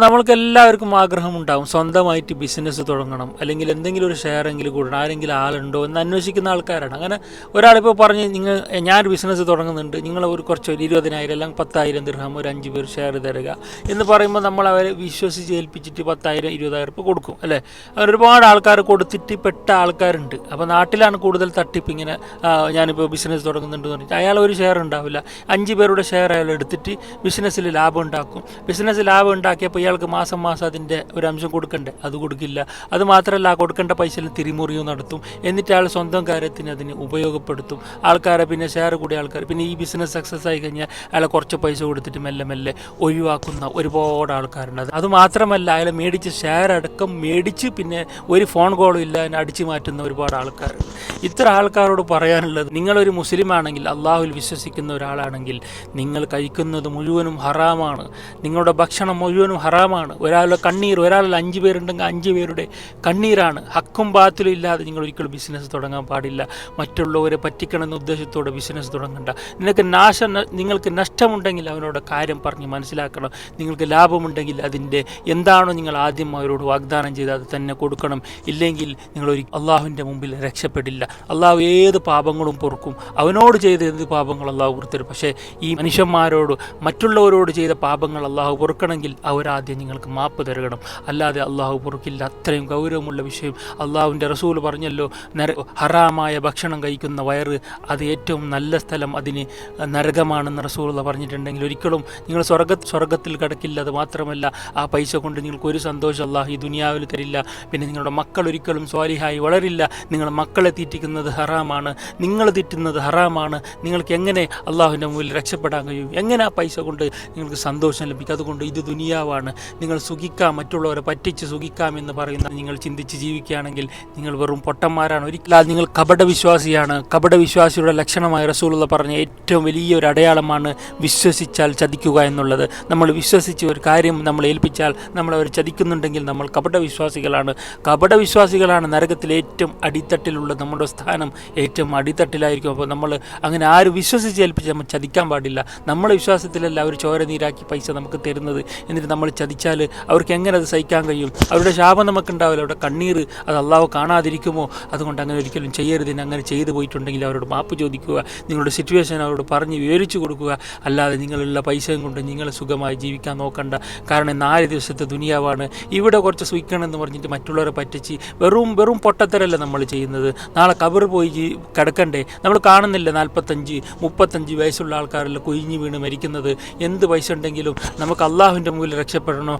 നമ്മൾക്ക് എല്ലാവർക്കും ആഗ്രഹമുണ്ടാകും സ്വന്തമായിട്ട് ബിസിനസ് തുടങ്ങണം, അല്ലെങ്കിൽ എന്തെങ്കിലും ഒരു ഷെയർ എങ്കിലും കൂടണം, ആരെങ്കിലും ആളുണ്ടോ എന്ന് അന്വേഷിക്കുന്ന ആൾക്കാരാണ്. അങ്ങനെ ഒരാളിപ്പോൾ പറഞ്ഞ് ഞാനൊരു ബിസിനസ് തുടങ്ങുന്നുണ്ട്, നിങ്ങൾ കുറച്ച് 20,000 അല്ലെങ്കിൽ 10,000 ദിർഹം ഒരു 5 പേർ ഷെയർ തരിക എന്ന് പറയുമ്പോൾ നമ്മൾ അവരെ വിശ്വസിച്ച് ഏൽപ്പിച്ചിട്ട് 10,000 20,000 രൂപ കൊടുക്കും അല്ലേ. അങ്ങനെ ഒരുപാട് ആൾക്കാർ കൊടുത്തിട്ട് പെട്ട ആൾക്കാരുണ്ട്. അപ്പോൾ നാട്ടിലാണ് കൂടുതൽ തട്ടിപ്പ്. ഇങ്ങനെ ഞാനിപ്പോൾ ബിസിനസ് തുടങ്ങുന്നുണ്ട് എന്ന് പറഞ്ഞിട്ട് അയാൾ ഒരു ഷെയർ ഉണ്ടാവില്ല, 5 പേരുടെ ഷെയർ അയാൾ എടുത്തിട്ട് ബിസിനസ്സിൽ ലാഭം ഉണ്ടാക്കും. ബിസിനസ്സിൽ ലാഭം ഉണ്ടാക്കിയപ്പോൾ ഇയാൾക്ക് മാസം അതിൻ്റെ ഒരു അംശം കൊടുക്കണ്ടേ, അത് കൊടുക്കില്ല. അത് മാത്രമല്ല, ആ കൊടുക്കേണ്ട പൈസയിൽ തിരിമുറിയും നടത്തും. എന്നിട്ട് അയാൾ സ്വന്തം കാര്യത്തിന് അതിന് ഉപയോഗപ്പെടുത്തും. ആൾക്കാരെ പിന്നെ ഷെയർ കൂടിയ ആൾക്കാർ പിന്നെ ഈ ബിസിനസ് സക്സസ് ആയി കഴിഞ്ഞാൽ അയാളെ കുറച്ച് പൈസ കൊടുത്തിട്ട് മെല്ലെ മെല്ലെ ഒഴിവാക്കുന്ന ഒരുപാട് ആൾക്കാരുണ്ട്. അത് മാത്രമല്ല, അയാൾ മേടിച്ച ഷെയർ അടക്കം മേടിച്ച് പിന്നെ ഒരു ഫോൺ കോളും ഇല്ല അതിനെ അടിച്ചു മാറ്റുന്ന ഒരുപാട് ആൾക്കാരുണ്ട്. ഇത്ര ആൾക്കാരോട് പറയാനുള്ളത്, നിങ്ങളൊരു മുസ്ലിം ആണെങ്കിൽ, അള്ളാഹുവിൽ വിശ്വസിക്കുന്ന ഒരാളാണെങ്കിൽ, നിങ്ങൾ കഴിക്കുന്നത് മുഴുവനും ഹറാമാണ്, നിങ്ങളുടെ ഭക്ഷണം മുഴുവനും ഹറാമാണ്. ഒരാളുടെ കണ്ണീർ, ഒരാളിൽ 5 പേരുണ്ടെങ്കിൽ 5 പേരുടെ കണ്ണീരാണ്. ഹക്കും ബാത്തിലും ഇല്ലാതെ നിങ്ങൾ ഒരിക്കലും ബിസിനസ് തുടങ്ങാൻ പാടില്ല. മറ്റുള്ളവരെ പറ്റിക്കണമെന്ന ഉദ്ദേശത്തോടെ ബിസിനസ് തുടങ്ങണ്ട. നിങ്ങൾക്ക് നഷ്ടമുണ്ടെങ്കിൽ അവനോട് കാര്യം പറഞ്ഞ് മനസ്സിലാക്കണം. നിങ്ങൾക്ക് ലാഭമുണ്ടെങ്കിൽ അതിൻ്റെ എന്താണോ നിങ്ങൾ ആദ്യം അവരോട് വാഗ്ദാനം ചെയ്ത് അത് തന്നെ കൊടുക്കണം. ഇല്ലെങ്കിൽ നിങ്ങൾ അള്ളാഹുവിൻ്റെ മുമ്പിൽ രക്ഷപ്പെടില്ല. അള്ളാഹു ഏത് പാപങ്ങളും പൊറുക്കും. അവനോട് ചെയ്ത ഏത് പാപങ്ങൾ അള്ളാഹു പൊറുത്തരും. പക്ഷേ ഈ മനുഷ്യന്മാരോട്, മറ്റുള്ളവരോട് ചെയ്ത പാപങ്ങൾ അള്ളാഹു പൊറുക്കണമെങ്കിൽ അവരാദ്യം നിങ്ങൾക്ക് മാപ്പ് തരുകണം. അല്ലാതെ അള്ളാഹു പൊറുക്കില്ല. അത്രയും ഗൗരവമുള്ള വിഷയം. അള്ളാഹുവിൻ്റെ റസൂൽ പറഞ്ഞല്ലോ, ഹറാമായ ഭക്ഷണം കഴിക്കുന്ന വയറ് അത് ഏറ്റവും നല്ല സ്ഥലം, അതിന് നരകമാണെന്ന് റസൂൽ പറഞ്ഞിട്ടുണ്ടെങ്കിൽ ഒരിക്കലും നിങ്ങൾ സ്വർഗത്തിൽ കിടക്കില്ല. അത് മാത്രമല്ല, ആ പൈസ കൊണ്ട് നിങ്ങൾക്ക് ഒരു സന്തോഷം അള്ളാഹു ഈ ദുനിയാവിൽ തരില്ല. പിന്നെ നിങ്ങളുടെ മക്കൾ ഒരിക്കലും സ്വാലിഹായി വളരില്ല. നിങ്ങളുടെ മക്കളെ തീറ്റിക്കുന്നത് ഹറാമാണ്, നിങ്ങൾ തീറ്റുന്നത് ഹറാമാണ്. നിങ്ങൾക്ക് എങ്ങനെ അള്ളാഹുവിൻ്റെ മുമ്പിൽ രക്ഷപ്പെടാൻ കഴിയും? എങ്ങനെ ആ പൈസ കൊണ്ട് നിങ്ങൾക്ക് സന്തോഷം ലഭിക്കും? അതുകൊണ്ട് ഇത് ദുനിയാവാണ്, നിങ്ങൾ സുഖിക്കാം, മറ്റുള്ളവരെ പറ്റിച്ച് സുഖിക്കാമെന്ന് പറയുന്ന നിങ്ങൾ ചിന്തിച്ച് ജീവിക്കുകയാണെങ്കിൽ നിങ്ങൾ വെറും പൊട്ടന്മാരാണ്. ഒരിക്കലും നിങ്ങൾ കപടവിശ്വാസിയാണ്. കപടവിശ്വാസിയുടെ ലക്ഷണമായി റസൂലുള്ള പറഞ്ഞ ഏറ്റവും വലിയൊരു അടയാളമാണ് വിശ്വസിച്ചാൽ ചതിക്കുക എന്നുള്ളത്. നമ്മൾ വിശ്വസിച്ച് ഒരു കാര്യം നമ്മൾ ഏൽപ്പിച്ചാൽ നമ്മളവർ ചതിക്കുന്നുണ്ടെങ്കിൽ നമ്മൾ കപടവിശ്വാസികളാണ്. കപടവിശ്വാസികളാണ് നരകത്തിലെ ഏറ്റവും അടിത്തട്ടിലുള്ള നമ്മുടെ സ്ഥാനം, ഏറ്റവും അടിത്തട്ടിലായിരിക്കും. അപ്പോൾ നമ്മൾ അങ്ങനെ ആരും വിശ്വസിച്ച് ഏൽപ്പിച്ച് നമ്മൾ ചതിക്കാൻ പാടില്ല. നമ്മളെ വിശ്വാസത്തിലല്ല അവർ ചോര നീരാക്കി പൈസ നമുക്ക് തരുന്നത്. എന്നിട്ട് നമ്മൾ ചതിച്ചാൽ അവർക്ക് എങ്ങനെ അത് സഹിക്കാൻ കഴിയും? അവരുടെ ശാപം നമുക്കുണ്ടാവില്ല, അവരുടെ കണ്ണീർ അത് അള്ളാഹു കാണാതിരിക്കുമോ? അതുകൊണ്ട് അങ്ങനെ ഒരിക്കലും ചെയ്യരുതിന്. അങ്ങനെ ചെയ്തു പോയിട്ടുണ്ടെങ്കിൽ അവരോട് മാപ്പ് ചോദിക്കുക, നിങ്ങളുടെ സിറ്റുവേഷൻ അവരോട് പറഞ്ഞ് വിവരിച്ചു കൊടുക്കുക. അല്ലാതെ നിങ്ങളുള്ള പൈസയും കൊണ്ട് നിങ്ങൾ സുഖമായി ജീവിക്കാൻ നോക്കണ്ട. കാരണം 4 ദിവസത്തെ ദുനിയാവാണ്. ഇവിടെ കുറച്ച് സുഖിക്കണമെന്ന് പറഞ്ഞിട്ട് മറ്റുള്ളവരെ പറ്റിച്ച് വെറും പൊട്ടത്തരല്ല നമ്മൾ ചെയ്യുന്നത്. നാളെ കബർ പോയി കിടക്കണ്ടേ? നമ്മൾ കാണുന്നില്ല 45-35 വയസ്സുള്ള ആൾക്കാരെല്ലാം കൊഴിഞ്ഞു വീണ് മരിക്കുന്നത്. എന്ത് പൈസ ഉണ്ടെങ്കിലും നമുക്ക് അള്ളാഹുവിൻ്റെ മുമ്പിൽ രക്ഷപ്പെടണോ?